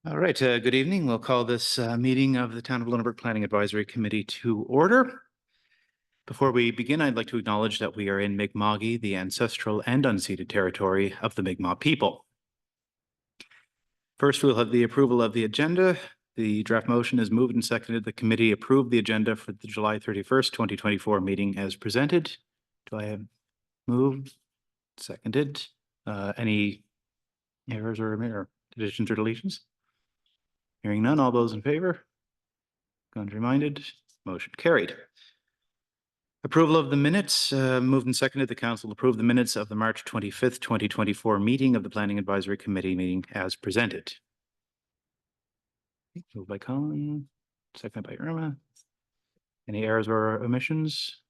All right, good evening. We'll call this meeting of the Town of Lunenburg Planning Advisory Committee to order. Before we begin, I'd like to acknowledge that we are in Mi'kma'ki, the ancestral and unceded territory of the Mi'kmaq people. First, we'll have the approval of the agenda. The draft motion is moved and seconded. The committee approved the agenda for the July 31st, 2024 meeting as presented. Do I have moved, seconded? Any errors or additions or deletions? Hearing none, all those in favor? Contrary-minded, motion carried. Approval of the minutes, moved and seconded. The council approved the minutes of the March 25th, 2024 meeting of the Planning Advisory Committee meeting as presented. Moved by Colin, seconded by Irma. Any errors or omissions?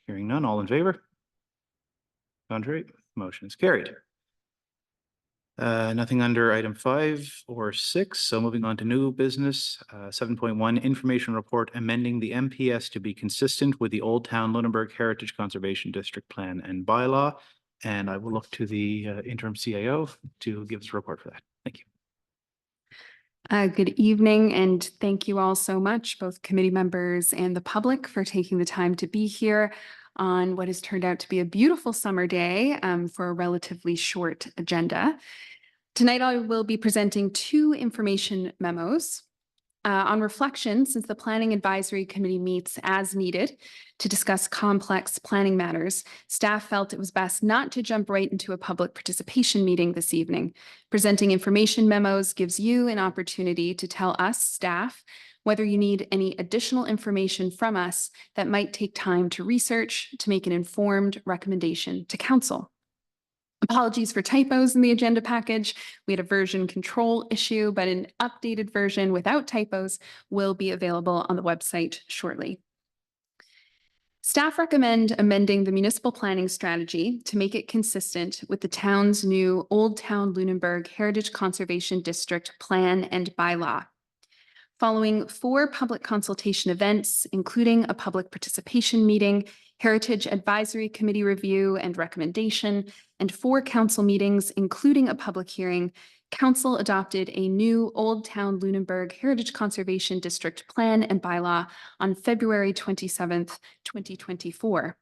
Hearing none, all in favor? Contrary, motion is carried. Nothing under item 5 or 6. So moving on to new business, 7.1 information report amending the MPS to be consistent with the Old Town Lunenburg Heritage Conservation District Plan and Bylaw. And I will look to the interim CAO to give us a report for that. Thank you. Good evening, and thank you all so much, both committee members and the public, for taking the time to be here on what has turned out to be a beautiful summer day for a relatively short agenda. Tonight, I will be presenting 2 information memos. On reflection, since the Planning Advisory Committee meets as needed to discuss complex planning matters, staff felt it was best not to jump right into a public participation meeting this evening. Presenting information memos gives you an opportunity to tell us, staff, whether you need any additional information from us that might take time to research to make an informed recommendation to council. Apologies for typos in the agenda package. We had a version control issue, but an updated version without typos will be available on the website shortly. Staff recommend amending the municipal planning strategy to make it consistent with the town's new Old Town Lunenburg Heritage Conservation District Plan and Bylaw. Following 4 public consultation events, including a public participation meeting, Heritage Advisory Committee review and recommendation, and 4 council meetings, including a public hearing, council adopted a new Old Town Lunenburg Heritage Conservation District Plan and Bylaw on February 27th, 2024.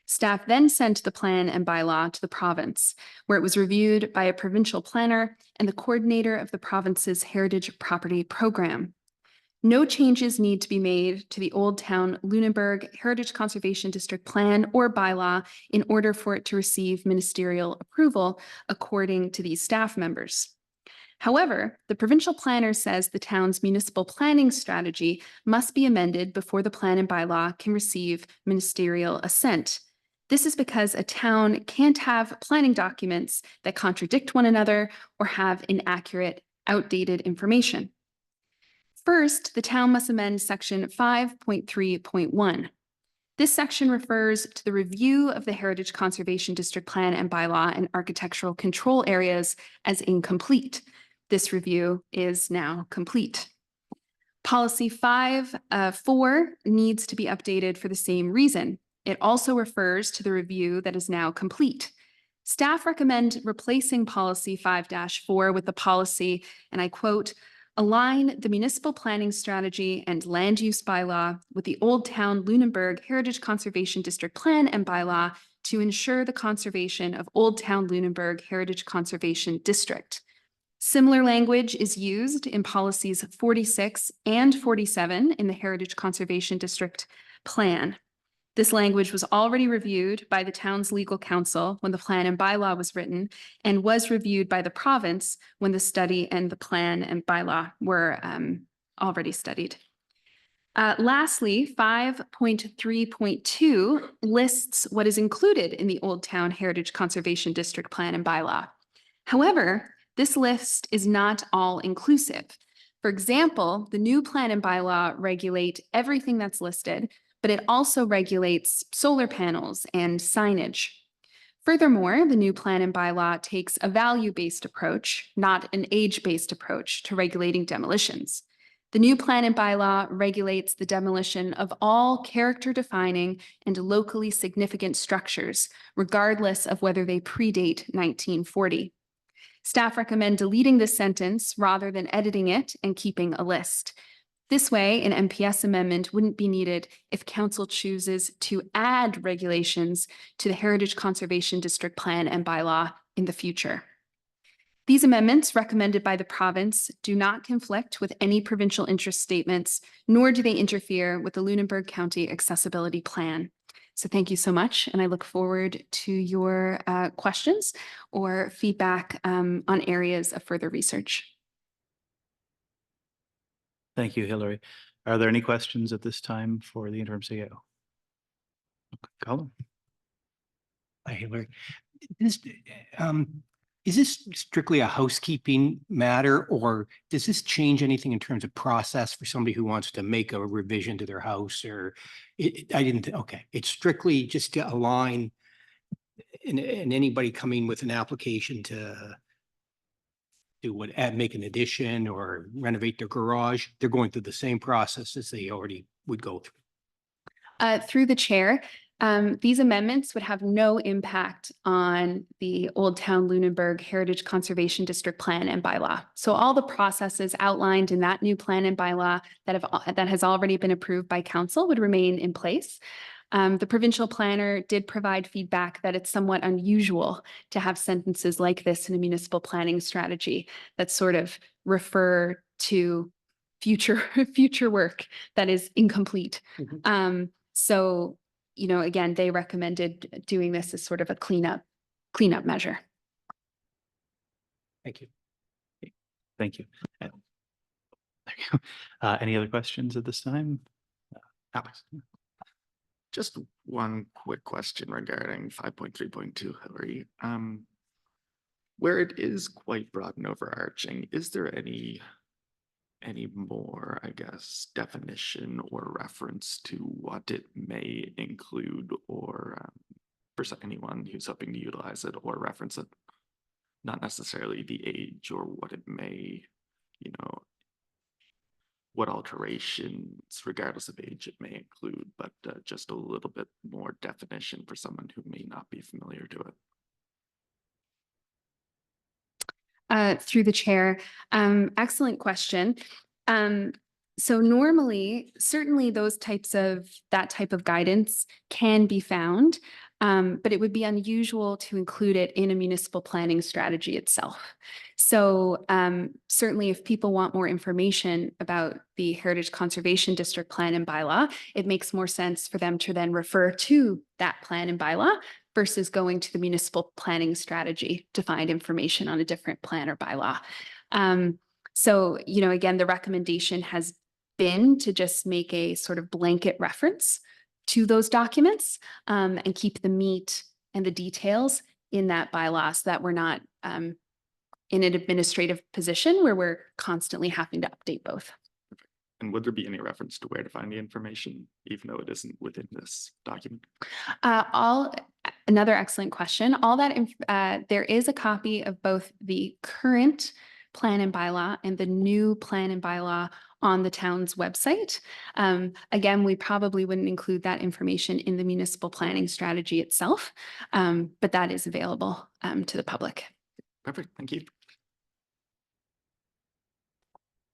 Staff then sent the plan and bylaw to the province, where it was reviewed by a provincial planner and the coordinator of the province's Heritage Property Program. No changes need to be made to the Old Town Lunenburg Heritage Conservation District Plan or Bylaw in order for it to receive ministerial approval, according to these staff members. However, the provincial planner says the town's municipal planning strategy must be amended before the plan and bylaw can receive ministerial assent. This is because a town can't have planning documents that contradict one another or have inaccurate, outdated information. First, the town must amend section 5.3.1. This section refers to the review of the Heritage Conservation District Plan and Bylaw and architectural control areas as incomplete. This review is now complete. Policy 5.4 needs to be updated for the same reason. It also refers to the review that is now complete. Staff recommend replacing policy 5-4 with the policy, and I quote, align the municipal planning strategy and land use bylaw with the Old Town Lunenburg Heritage Conservation District Plan and Bylaw to ensure the conservation of Old Town Lunenburg Heritage Conservation District. Similar language is used in policies 46 and 47 in the Heritage Conservation District Plan. This language was already reviewed by the town's legal counsel when the plan and bylaw was written, and was reviewed by the province when the study and the plan and bylaw were already studied. Lastly, 5.3.2 lists what is included in the Old Town Heritage Conservation District Plan and Bylaw. However, this list is not all inclusive. For example, the new plan and bylaw regulate everything that's listed, but it also regulates solar panels and signage. Furthermore, the new plan and bylaw takes a value-based approach, not an age-based approach, to regulating demolitions. The new plan and bylaw regulates the demolition of all character-defining and locally significant structures, regardless of whether they predate 1940. Staff recommend deleting this sentence rather than editing it and keeping a list. This way, an MPS amendment wouldn't be needed if council chooses to add regulations to the Heritage Conservation District Plan and bylaw in the future. These amendments recommended by the province do not conflict with any provincial interest statements, nor do they interfere with the Lunenburg County Accessibility Plan. So thank you so much, and I look forward to your questions or feedback on areas of further research. Thank you, Hillary. Are there any questions at this time for the interim CEO? Colin? Hi, Hillary. This, is this strictly a housekeeping matter, or does this change anything in terms of process for somebody who wants to make a revision to their house? Or okay, it's strictly just to align and anybody coming with an application to do what, make an addition or renovate their garage, they're going through the same process as they already would go through. Through the chair, these amendments would have no impact on the Old Town Lunenburg Heritage Conservation District Plan and bylaw. So all the processes outlined in that new plan and bylaw that has already been approved by council would remain in place. The provincial planner did provide feedback that it's somewhat unusual to have sentences like this in a municipal planning strategy that sort of refer to future work that is incomplete. Mhm. So, you know, again, they recommended doing this as sort of a cleanup measure. Thank you. Thank you. There you go. Any other questions at this time? Alex? Just one quick question regarding 5.3.2, Hillary. Where it is quite broad and overarching, is there any more, I guess, definition or reference to what it may include, or for anyone who's hoping to utilize it or reference it? Not necessarily the age or what it may, you know, what alterations, regardless of age, it may include, but just a little bit more definition for someone who may not be familiar to it. Through the chair, excellent question. So normally, certainly that type of guidance can be found, but it would be unusual to include it in a municipal planning strategy itself. So certainly if people want more information about the Heritage Conservation District Plan and bylaw, it makes more sense for them to then refer to that plan and bylaw versus going to the municipal planning strategy to find information on a different plan or bylaw. So, you know, again, the recommendation has been to just make a sort of blanket reference to those documents and keep the meat and the details in that bylaw so that we're not in an administrative position where we're constantly having to update both. And would there be any reference to where to find the information, even though it isn't within this document? Another excellent question. All that there is a copy of both the current plan and bylaw and the new plan and bylaw on the town's website. Again, we probably wouldn't include that information in the municipal planning strategy itself, but that is available to the public. Perfect. Thank you.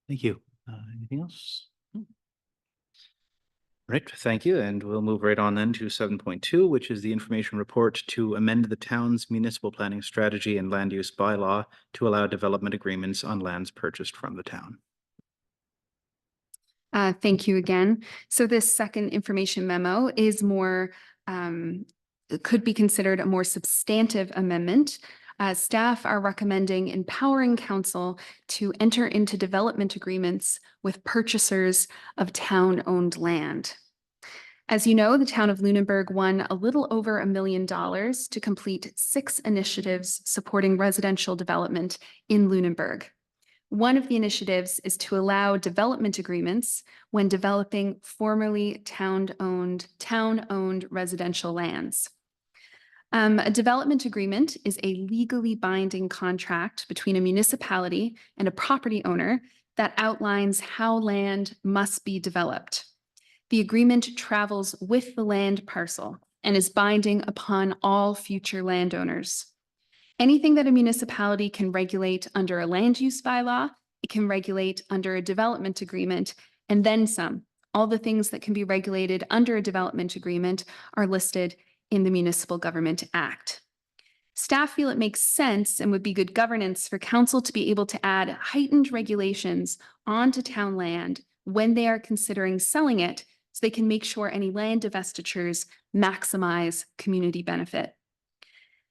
Thank you. Anything else? Right, thank you. And we'll move right on then to 7.2, which is the information report to amend the town's municipal planning strategy and land use bylaw to allow development agreements on lands purchased from the town. Thank you again. So this second information memo is more, could be considered a more substantive amendment. Staff are recommending empowering council to enter into development agreements with purchasers of town-owned land. As you know, the town of Lunenburg won a little over $1 million to complete 6 initiatives supporting residential development in Lunenburg. One of the initiatives is to allow development agreements when developing formerly town-owned residential lands. A development agreement is a legally binding contract between a municipality and a property owner that outlines how land must be developed. The agreement travels with the land parcel and is binding upon all future landowners. Anything that a municipality can regulate under a land use bylaw, it can regulate under a development agreement, and then some. All the things that can be regulated under a development agreement are listed in the Municipal Government Act. Staff feel it makes sense and would be good governance for council to be able to add heightened regulations onto town land when they are considering selling it, so they can make sure any land divestitures maximize community benefit.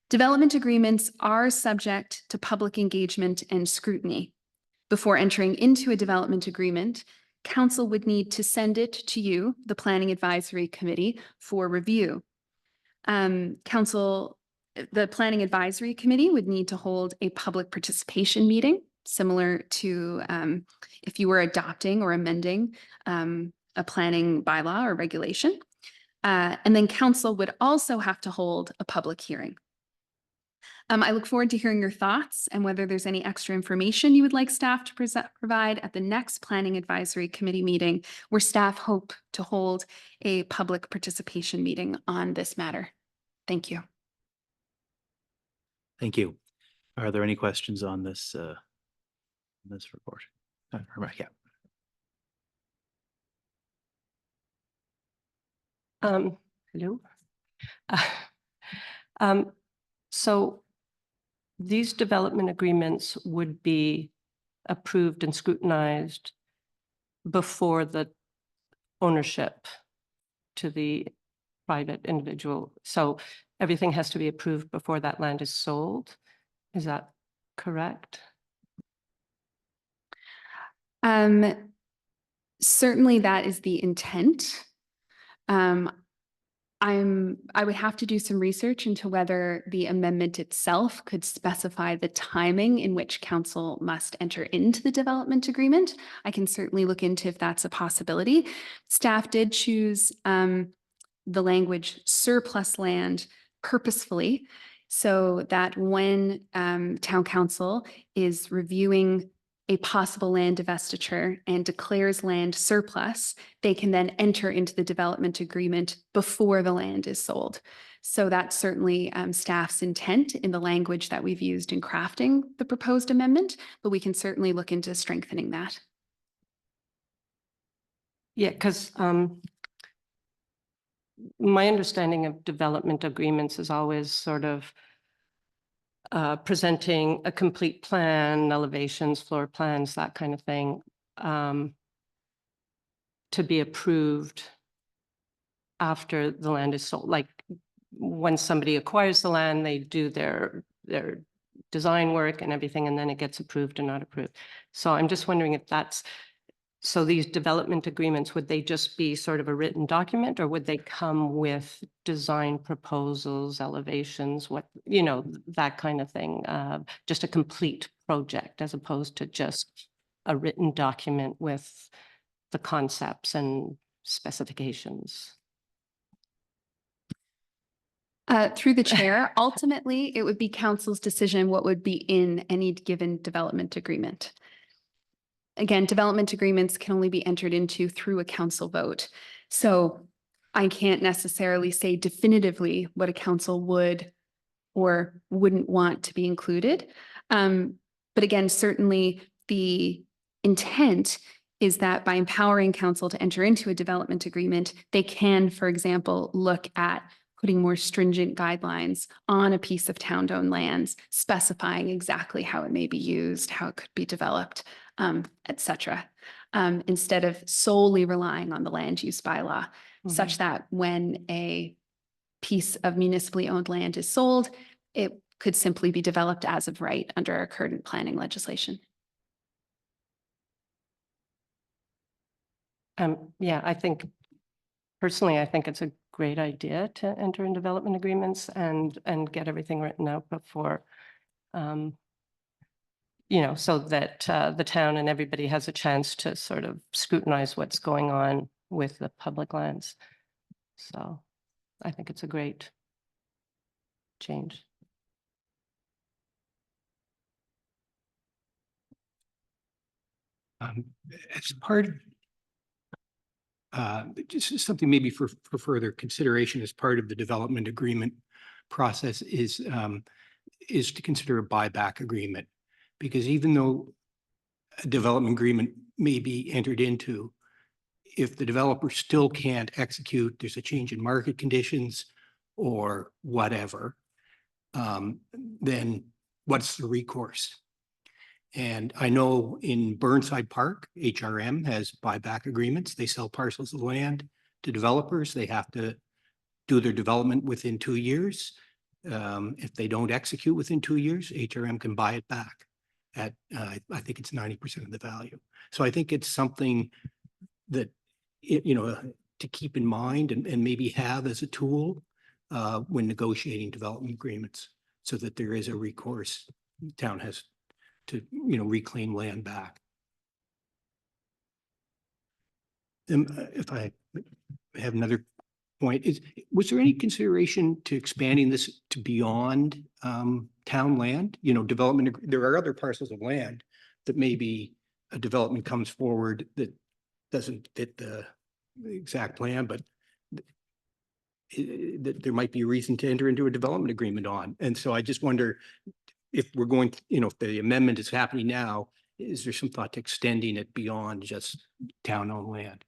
Development agreements are subject to public engagement and scrutiny. Before entering into a development agreement, council would need to send it to you, the Planning Advisory Committee, for review. The Planning Advisory Committee would need to hold a public participation meeting, similar to if you were adopting or amending a planning bylaw or regulation. And then council would also have to hold a public hearing. I look forward to hearing your thoughts and whether there's any extra information you would like staff to provide at the next Planning Advisory Committee meeting, where staff hope to hold a public participation meeting on this matter. Thank you. Thank you. Are there any questions on this report? Yeah. Hello. So these development agreements would be approved and scrutinized before the ownership to the private individual. So everything has to be approved before that land is sold. Is that correct? Certainly that is the intent. I would have to do some research into whether the amendment itself could specify the timing in which council must enter into the development agreement. I can certainly look into if that's a possibility. Staff did choose the language surplus land purposefully, so that when town council is reviewing a possible land divestiture and declares land surplus, they can then enter into the development agreement before the land is sold. So that's certainly staff's intent in the language that we've used in crafting the proposed amendment, but we can certainly look into strengthening that. Yeah, because my understanding of development agreements is always sort of presenting a complete plan, elevations, floor plans, that kind of thing, to be approved after the land is sold. Like when somebody acquires the land, they do their design work and everything, and then it gets approved or not approved. So I'm just wondering if that's, so these development agreements, would they just be sort of a written document, or would they come with design proposals, elevations, what, you know, that kind of thing, just a complete project as opposed to just a written document with the concepts and specifications? Through the chair, ultimately, it would be council's decision what would be in any given development agreement. Again, development agreements can only be entered into through a council vote. So I can't necessarily say definitively what a council would or wouldn't want to be included. But again, certainly the intent is that by empowering council to enter into a development agreement, they can, for example, look at putting more stringent guidelines on a piece of town-owned lands, specifying exactly how it may be used, how it could be developed, et cetera, instead of solely relying on the land use bylaw, such that when a piece of municipally owned land is sold, it could simply be developed as of right under our current planning legislation. Yeah, I think, personally, I think it's a great idea to enter in development agreements and get everything written out before, you know, so that the town and everybody has a chance to sort of scrutinize what's going on with the public lands. So I think it's a great change. As part just something maybe for further consideration as part of the development agreement process is is to consider a buyback agreement. Because even though a development agreement may be entered into, if the developer still can't execute, there's a change in market conditions or whatever, then what's the recourse? And I know in Burnside Park, HRM has buyback agreements. They sell parcels of land to developers. They have to do their development within 2 years. If they don't execute within 2 years, HRM can buy it back at, I think it's 90% of the value. So I think it's something that, to keep in mind and maybe have as a tool when negotiating development agreements, so that there is a recourse the town has to, reclaim land back. If I have another point, was there any consideration to expanding this to beyond town land? Development, there are other parcels of land that maybe a development comes forward that doesn't fit the exact plan, but that there might be a reason to enter into a development agreement on. And so I just wonder if we're going to, if the amendment is happening now, is there some thought to extending it beyond just town-owned land?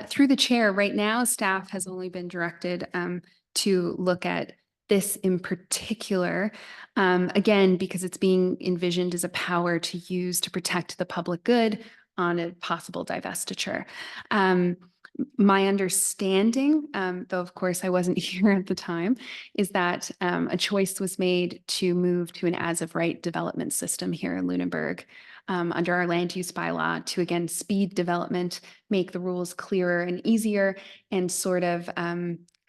Through the chair, right now, staff has only been directed to look at this in particular, again, because it's being envisioned as a power to use to protect the public good on a possible divestiture. My understanding, though of course I wasn't here at the time, is that a choice was made to move to an as-of-right development system here in Lunenburg under our land use bylaw to, again, speed development, make the rules clearer and easier, and sort of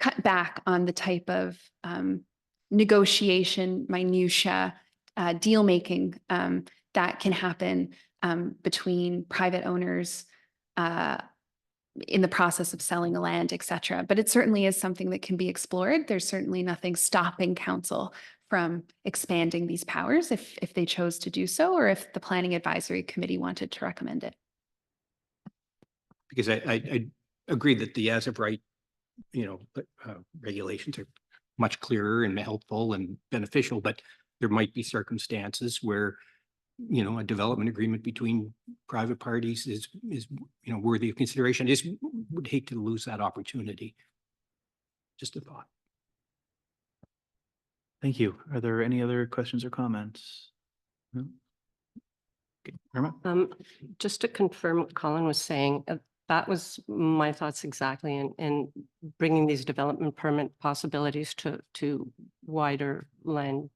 cut back on the type of negotiation, minutia, deal-making that can happen between private owners in the process of selling a land, et cetera. But it certainly is something that can be explored. There's certainly nothing stopping council from expanding these powers if they chose to do so, or if the Planning Advisory Committee wanted to recommend it. Because I agree that the as of right, regulations are much clearer and helpful and beneficial, but there might be circumstances where, a development agreement between private parties is worthy of consideration. I just would hate to lose that opportunity. Just a thought. Thank you. Are there any other questions or comments? No? Okay, Irma? Just to confirm what Colin was saying, that was my thoughts exactly in bringing these development permit possibilities to wider land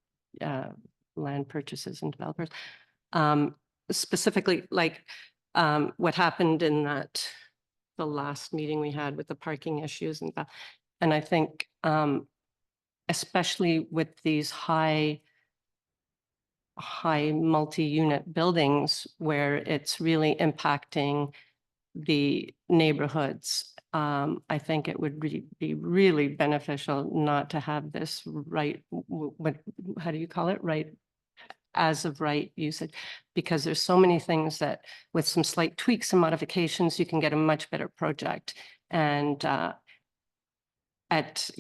purchases and developers. Specifically, like what happened in the last meeting we had with the parking issues and I think especially with these high multi-unit buildings where it's really impacting the neighborhoods. I think it would be really beneficial not to have this how do you call it? As of right usage, because there's so many things that with some slight tweaks and modifications, you can get a much better project. And it's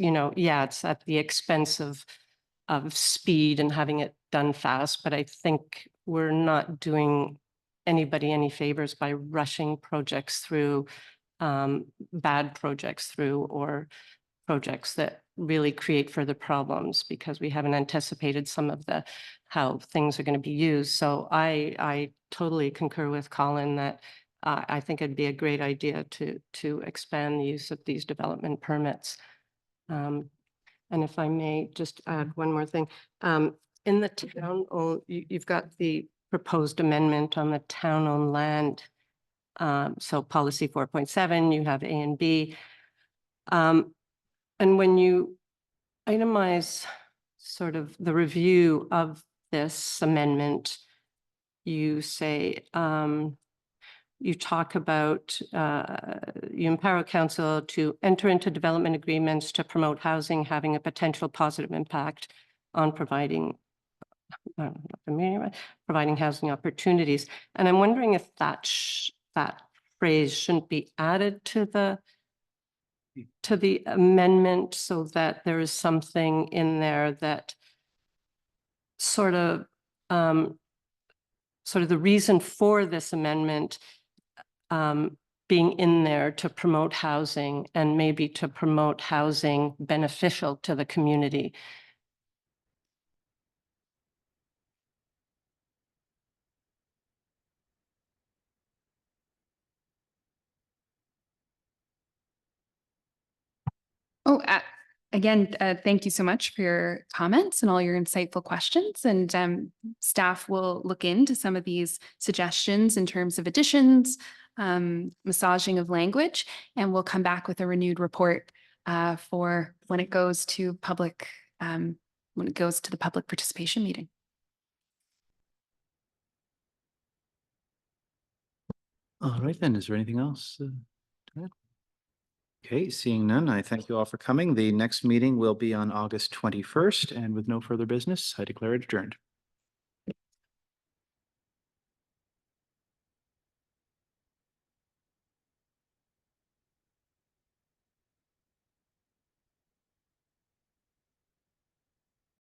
at the expense of speed and having it done fast. But I think we're not doing anybody any favors by rushing projects through, bad projects through, or projects that really create further problems because we haven't anticipated some of how things are going to be used. So I totally concur with Colin that I think it'd be a great idea to expand the use of these development permits. And if I may just add one more thing, in the town, you've got the proposed amendment on the town-owned land. So policy 4.7, you have A and B. And when you itemize sort of the review of this amendment, you say, you talk about, you empower council to enter into development agreements to promote housing having a potential positive impact on providing housing opportunities. And I'm wondering if that phrase shouldn't be added to the to the amendment so that there is something in there that sort of the reason for this amendment being in there to promote housing and maybe to promote housing beneficial to the community. Oh, again, thank you so much for your comments and all your insightful questions. And staff will look into some of these suggestions in terms of additions, massaging of language, and we'll come back with a renewed report for when it goes to public, when it goes to the public participation meeting. All right, then, is there anything else? To add? Okay, seeing none, I thank you all for coming. The next meeting will be on August 21st, and with no further business, I declare it adjourned.